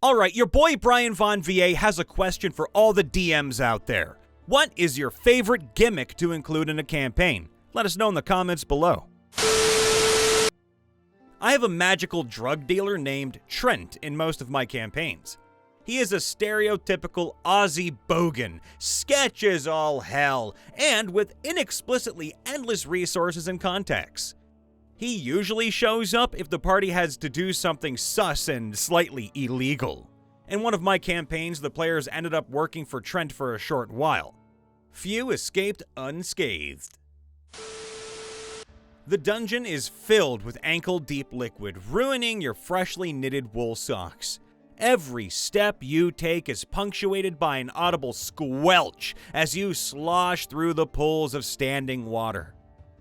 Alright, your boy Brian Von VA has a question for all the DMs out there. What is your favorite gimmick to include in a campaign? Let us know in the comments below. I have a magical drug dealer named Trent in most of my campaigns. He is a stereotypical Aussie bogan, sketch as all hell, and with inexplicitly endless resources and contacts. He usually shows up if the party has to do something sus and slightly illegal. In one of my campaigns, the players ended up working for Trent for a short while. Few escaped unscathed. The dungeon is filled with ankle-deep liquid, ruining your freshly knitted wool socks. Every step you take is punctuated by an audible squelch as you slosh through the pools of standing water.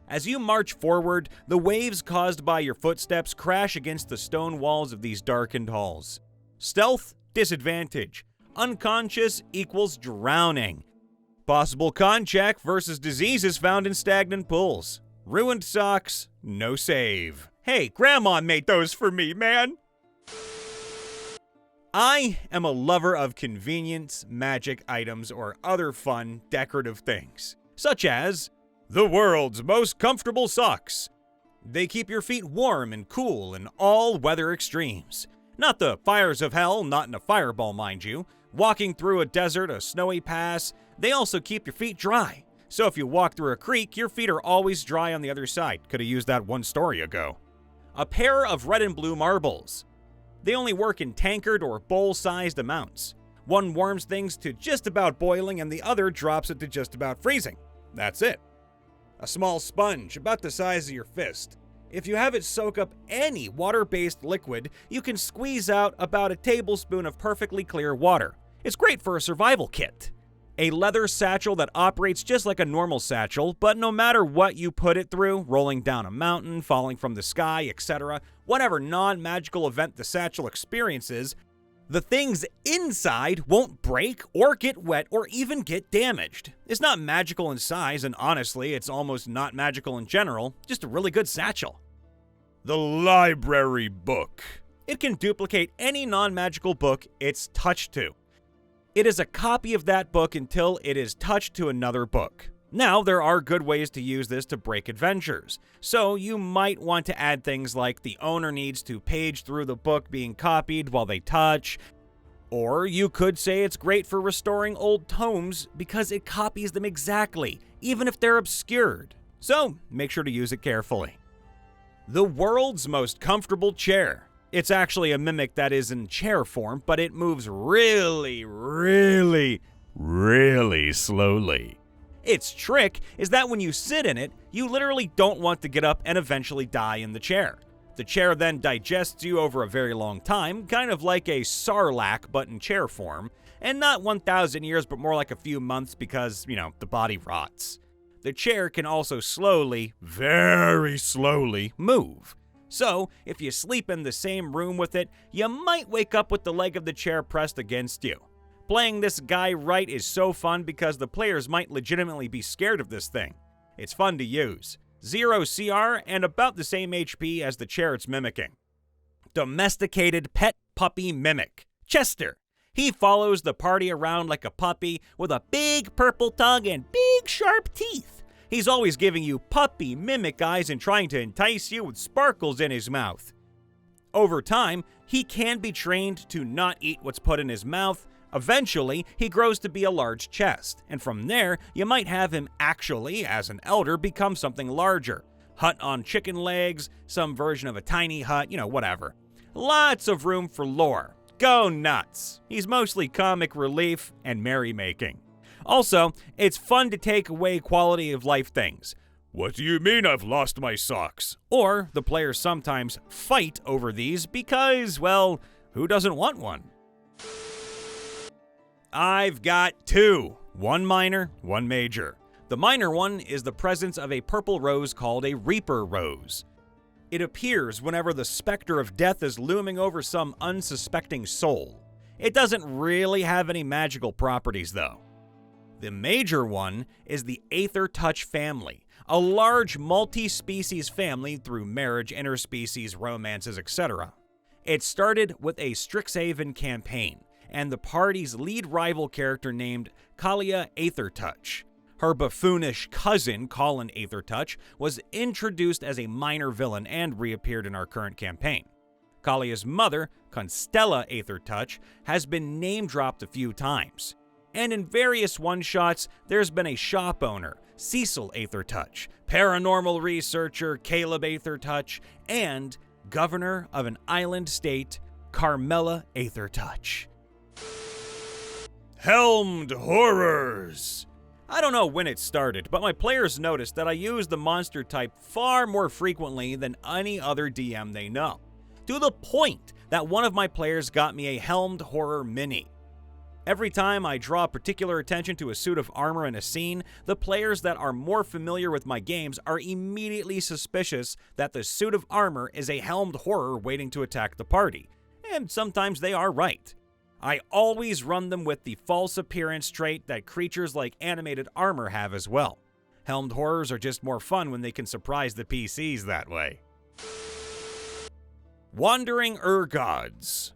As you march forward, the waves caused by your footsteps crash against the stone walls of these darkened halls. Stealth, disadvantage. Unconscious equals drowning. Possible con check versus diseases found in stagnant pools. Ruined socks, no save. Hey, Grandma made those for me, man! I am a lover of convenience, magic items, or other fun, decorative things, such as the world's most comfortable socks. They keep your feet warm and cool in all weather extremes. Not the fires of hell, not in a fireball, mind you. Walking through a desert, a snowy pass, they also keep your feet dry. So if you walk through a creek, your feet are always dry on the other side. Could have used that one story ago. A pair of red and blue marbles. They only work in tankard or bowl-sized amounts. One warms things to just about boiling and the other drops it to just about freezing. That's it. A small sponge, about the size of your fist. If you have it soak up any water-based liquid, you can squeeze out about a tablespoon of perfectly clear water. It's great for a survival kit. A leather satchel that operates just like a normal satchel, but no matter what you put it through, rolling down a mountain, falling from the sky, etc., whatever non-magical event the satchel experiences, the things inside won't break or get wet or even get damaged. It's not magical in size, and honestly, it's almost not magical in general, just a really good satchel. The library book. It can duplicate any non-magical book it's touched to. It is a copy of that book until it is touched to another book. Now, there are good ways to use this to break adventures, so you might want to add things like the owner needs to page through the book being copied while they touch, or you could say it's great for restoring old tomes because it copies them exactly, even if they're obscured. So, make sure to use it carefully. The world's most comfortable chair. It's actually a mimic that is in chair form, but it moves really slowly. Its trick is that when you sit in it, you literally don't want to get up and eventually die in the chair. The chair then digests you over a very long time, kind of like a sarlacc but in chair form, and not 1,000 years but more like a few months because, the body rots. The chair can also slowly, very slowly, move. So, if you sleep in the same room with it, you might wake up with the leg of the chair pressed against you. Playing this guy right is so fun because the players might legitimately be scared of this thing. It's fun to use. 0 CR and about the same HP as the chair it's mimicking. Domesticated pet puppy mimic. Chester. He follows the party around like a puppy with a big purple tongue and big sharp teeth. He's always giving you puppy mimic eyes and trying to entice you with sparkles in his mouth. Over time, he can be trained to not eat what's put in his mouth. Eventually, he grows to be a large chest, and from there, you might have him actually, as an elder, become something larger. Hut on chicken legs, some version of a tiny hut, whatever. Lots of room for lore. Go nuts. He's mostly comic relief and merrymaking. Also, it's fun to take away quality of life things. What do you mean I've lost my socks? Or the players sometimes fight over these because, well, who doesn't want one? I've got two. One minor, one major. The minor one is the presence of a purple rose called a Reaper Rose. It appears whenever the specter of death is looming over some unsuspecting soul. It doesn't really have any magical properties, though. The major one is the Aether Touch family, a large multi-species family through marriage, interspecies, romances, etc. It started with a Strixhaven campaign, and the party's lead rival character named Kalia Aethertouch. Her buffoonish cousin, Colin Aethertouch, was introduced as a minor villain and reappeared in our current campaign. Kalia's mother, Constella Aethertouch, has been name-dropped a few times. And in various one-shots, there's been a shop owner, Cecil Aethertouch, paranormal researcher Caleb Aethertouch, and governor of an island state, Carmela Aethertouch. Helmed Horrors! I don't know when it started, but my players noticed that I use the monster type far more frequently than any other DM they know, to the point that one of my players got me a Helmed Horror Mini. Every time I draw particular attention to a suit of armor in a scene, the players that are more familiar with my games are immediately suspicious that the suit of armor is a Helmed Horror waiting to attack the party, and sometimes they are right. I always run them with the false appearance trait that creatures like animated armor have as well. Helmed Horrors are just more fun when they can surprise the PCs that way. Wandering Urgods.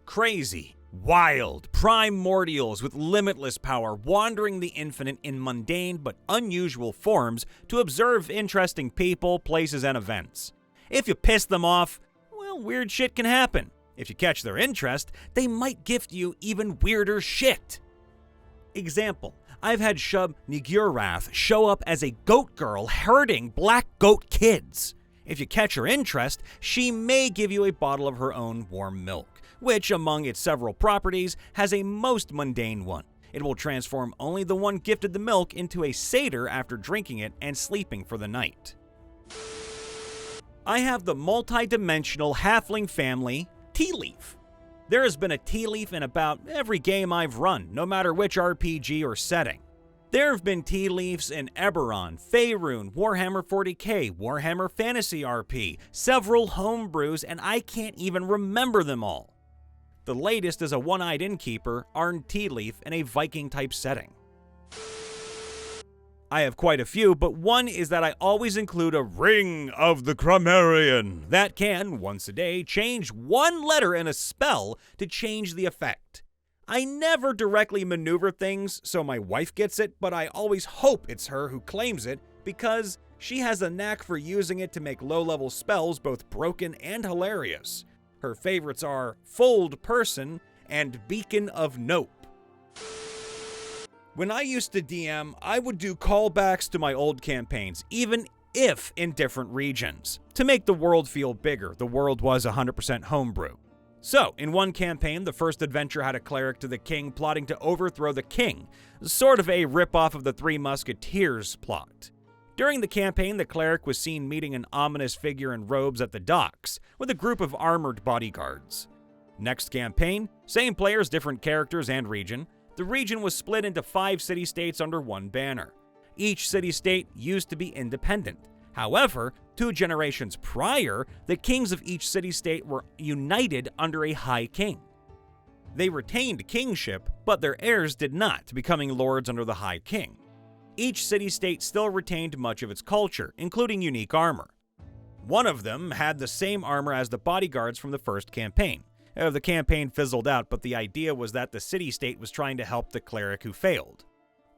Crazy, wild, primordials with limitless power, wandering the infinite in mundane but unusual forms to observe interesting people, places, and events. If you piss them off, well, weird shit can happen. If you catch their interest, they might gift you even weirder shit. Example, I've had Shub Nigurath show up as a goat girl herding black goat kids. If you catch her interest, she may give you a bottle of her own warm milk, which, among its several properties, has a most mundane one. It will transform only the one gifted the milk into a satyr after drinking it and sleeping for the night. I have the multi-dimensional halfling family, Tea Leaf. There has been a tea leaf in about every game I've run, no matter which RPG or setting. There have been tea leaves in Eberron, Faerun, Warhammer 40k, Warhammer Fantasy RP, several homebrews, and I can't even remember them all. The latest is a one-eyed innkeeper, Arn Tea Leaf, in a Viking-type setting. I have quite a few, but one is that I always include a Ring of the Cromarian that can, once a day, change one letter in a spell to change the effect. I never directly maneuver things so my wife gets it, but I always hope it's her who claims it because she has a knack for using it to make low-level spells both broken and hilarious. Her favorites are Fold Person and Beacon of Nope. When I used to DM, I would do callbacks to my old campaigns, even if in different regions. To make the world feel bigger, the world was 100% homebrew. So, in one campaign, the first adventure had a cleric to the king plotting to overthrow the king, sort of a ripoff of the Three Musketeers plot. During the campaign, the cleric was seen meeting an ominous figure in robes at the docks, with a group of armored bodyguards. Next campaign, same players, different characters and region. The region was split into 5 city-states under one banner. Each city-state used to be independent. However, 2 generations prior, the kings of each city-state were united under a High King. They retained kingship, but their heirs did not, becoming lords under the High King. Each city-state still retained much of its culture, including unique armor. One of them had the same armor as the bodyguards from the first campaign. The campaign fizzled out, but the idea was that the city-state was trying to help the cleric who failed.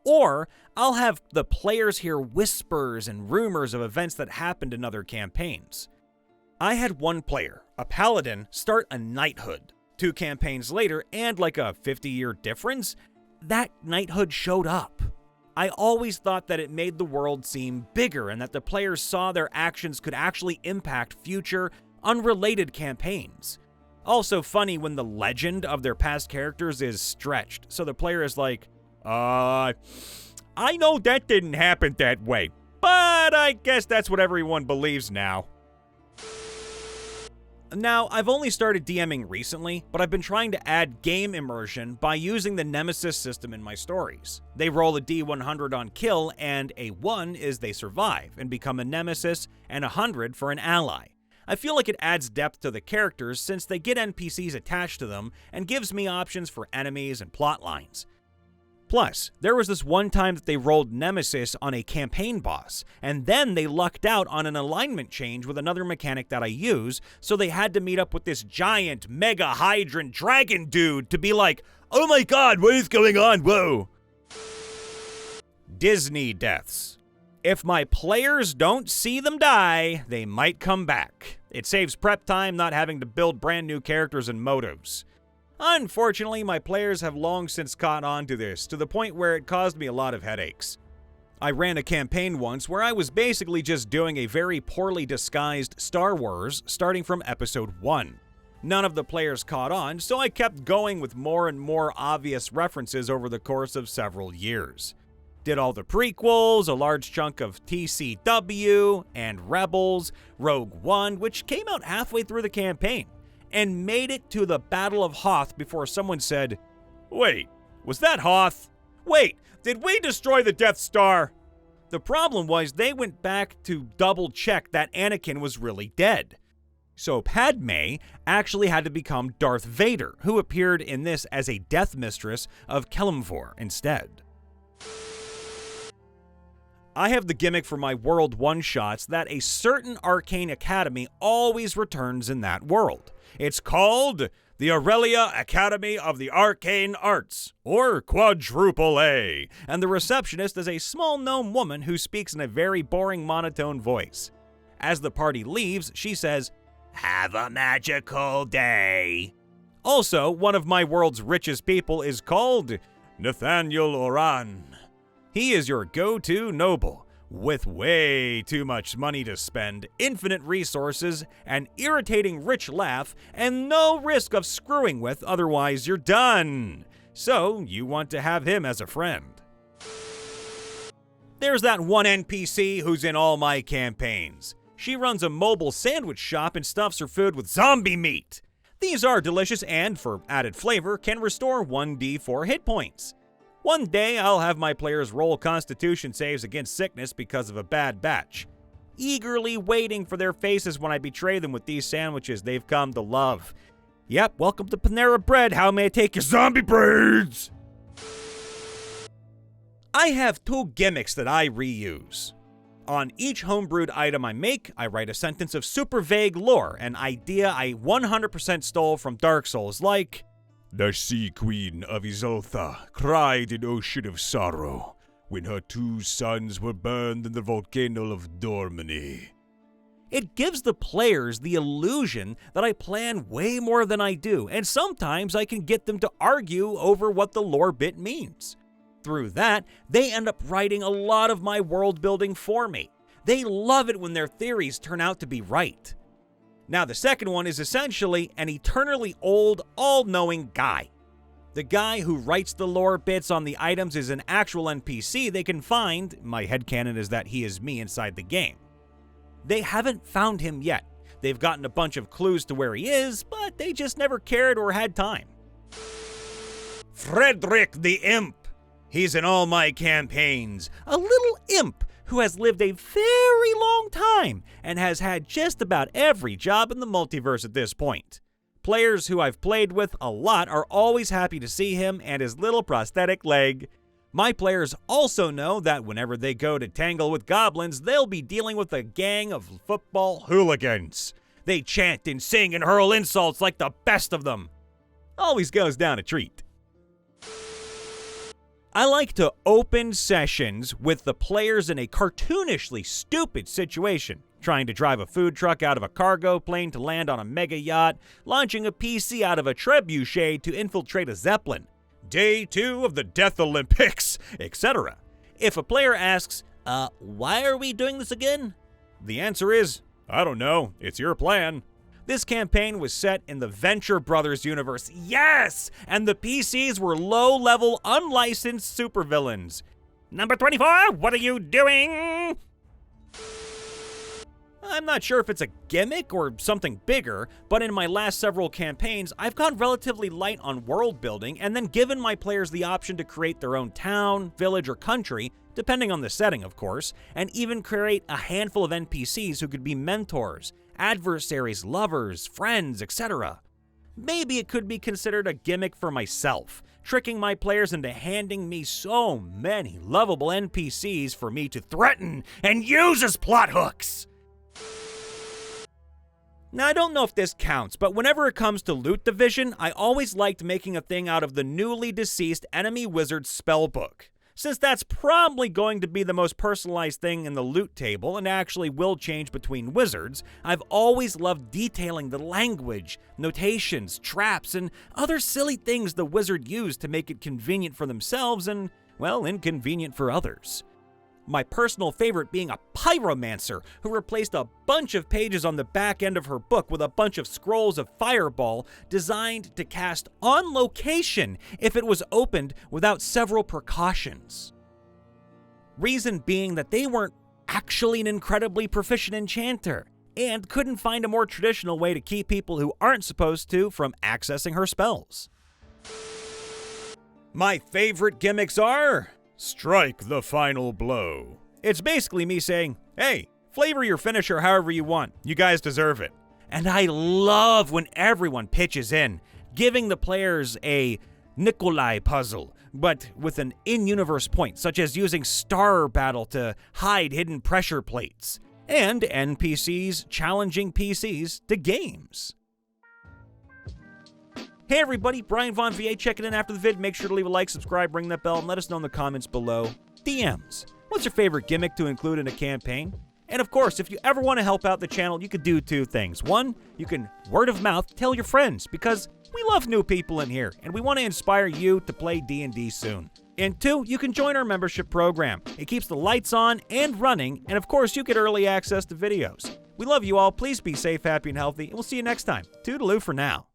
Or, I'll have the players hear whispers and rumors of events that happened in other campaigns. I had one player, a paladin, start a knighthood. 2 campaigns later, and like a 50-year difference, that knighthood showed up. I always thought that it made the world seem bigger and that the players saw their actions could actually impact future, unrelated campaigns. Also funny when the legend of their past characters is stretched, so the player is like, I know that didn't happen that way, but I guess that's what everyone believes now. Now, I've only started DMing recently, but I've been trying to add game immersion by using the Nemesis system in my stories. They roll a D100 on kill, and a 1 is they survive and become a Nemesis, and 100 for an ally. I feel like it adds depth to the characters since they get NPCs attached to them and gives me options for enemies and plot lines. Plus, there was this one time that they rolled Nemesis on a campaign boss, and then they lucked out on an alignment change with another mechanic that I use, so they had to meet up with this giant, mega hydrant dragon dude to be like, "Oh my god, what is going on? Whoa!" Disney deaths. If my players don't see them die, they might come back. It saves prep time not having to build brand new characters and motives. Unfortunately, my players have long since caught on to this, to the point where it caused me a lot of headaches. I ran a campaign once where I was basically just doing a very poorly disguised Star Wars starting from episode 1. None of the players caught on, so I kept going with more and more obvious references over the course of several years. Did all the prequels, a large chunk of TCW, and Rebels, Rogue One, which came out halfway through the campaign, and made it to the Battle of Hoth before someone said, "Wait, was that Hoth? Wait, did we destroy the Death Star?" The problem was they went back to double check that Anakin was really dead. So Padme actually had to become Darth Vader, who appeared in this as a Death Mistress of Kelemvor instead. I have the gimmick for my world one-shots that a certain arcane academy always returns in that world. It's called the Aurelia Academy of the Arcane Arts, or Quadruple A, and the receptionist is a small gnome woman who speaks in a very boring monotone voice. As the party leaves, she says, "Have a magical day." Also, one of my world's richest people is called Nathaniel Oran. He is your go-to noble, with way too much money to spend, infinite resources, an irritating rich laugh, and no risk of screwing with, otherwise you're done. So, you want to have him as a friend. There's that one NPC who's in all my campaigns. She runs a mobile sandwich shop and stuffs her food with zombie meat. These are delicious and, for added flavor, can restore 1d4 hit points. One day, I'll have my players roll Constitution saves against sickness because of a bad batch, eagerly waiting for their faces when I betray them with these sandwiches they've come to love. Yep, welcome to Panera Bread. How may I take your zombie braids? I have 2 gimmicks that I reuse. On each homebrewed item I make, I write a sentence of super vague lore, an idea I 100% stole from Dark Souls, like, "The Sea Queen of Izotha cried in ocean of sorrow when her 2 sons were burned in the volcano of Dormany." It gives the players the illusion that I plan way more than I do, and sometimes I can get them to argue over what the lore bit means. Through that, they end up writing a lot of my world building for me. They love it when their theories turn out to be right. Now, the second one is essentially an eternally old, all-knowing guy. The guy who writes the lore bits on the items is an actual NPC they can find. My headcanon is that he is me inside the game. They haven't found him yet. They've gotten a bunch of clues to where he is, but they just never cared or had time. Frederick the Imp. He's in all my campaigns. A little imp who has lived a very long time and has had just about every job in the multiverse at this point. Players who I've played with a lot are always happy to see him and his little prosthetic leg. My players also know that whenever they go to tangle with goblins, they'll be dealing with a gang of football hooligans. They chant and sing and hurl insults like the best of them. Always goes down a treat. I like to open sessions with the players in a cartoonishly stupid situation, trying to drive a food truck out of a cargo plane to land on a mega yacht, launching a PC out of a trebuchet to infiltrate a zeppelin, Day 2 of the Death Olympics, etc. If a player asks, why are we doing this again? The answer is, I don't know, it's your plan. This campaign was set in the Venture Brothers universe, yes! And the PCs were low-level, unlicensed supervillains. Number 24, what are you doing? I'm not sure if it's a gimmick or something bigger, but in my last several campaigns, I've gone relatively light on world building and then given my players the option to create their own town, village, or country, depending on the setting, of course, and even create a handful of NPCs who could be mentors, adversaries, lovers, friends, etc. maybe it could be considered a gimmick for myself, tricking my players into handing me so many lovable NPCs for me to threaten and use as plot hooks. Now, I don't know if this counts, but whenever it comes to loot division, I always liked making a thing out of the newly deceased enemy wizard spellbook. Since that's probably going to be the most personalized thing in the loot table and actually will change between wizards, I've always loved detailing the language, notations, traps, and other silly things the wizard used to make it convenient for themselves and, well, inconvenient for others. My personal favorite being a pyromancer who replaced a bunch of pages on the back end of her book with a bunch of scrolls of fireball designed to cast on location if it was opened without several precautions. Reason being that they weren't actually an incredibly proficient enchanter and couldn't find a more traditional way to keep people who aren't supposed to from accessing her spells. My favorite gimmicks are strike the final blow. It's basically me saying, hey, flavor your finisher however you want. You guys deserve it. And I love when everyone pitches in, giving the players a Nikolai puzzle, but with an in-universe point, such as using Star Battle to hide hidden pressure plates, and NPCs challenging PCs to games. Hey everybody, Brian Von VA checking in after the vid. Make sure to leave a like, subscribe, ring that bell, and let us know in the comments below. DMs. What's your favorite gimmick to include in a campaign? And of course, if you ever want to help out the channel, you could do two things. One, you can word of mouth tell your friends, because we love new people in here, and we want to inspire you to play D&D soon. And two, you can join our membership program. It keeps the lights on and running, and of course, you get early access to videos. We love you all. Please be safe, happy, and healthy, and we'll see you next time. Toodaloo for now.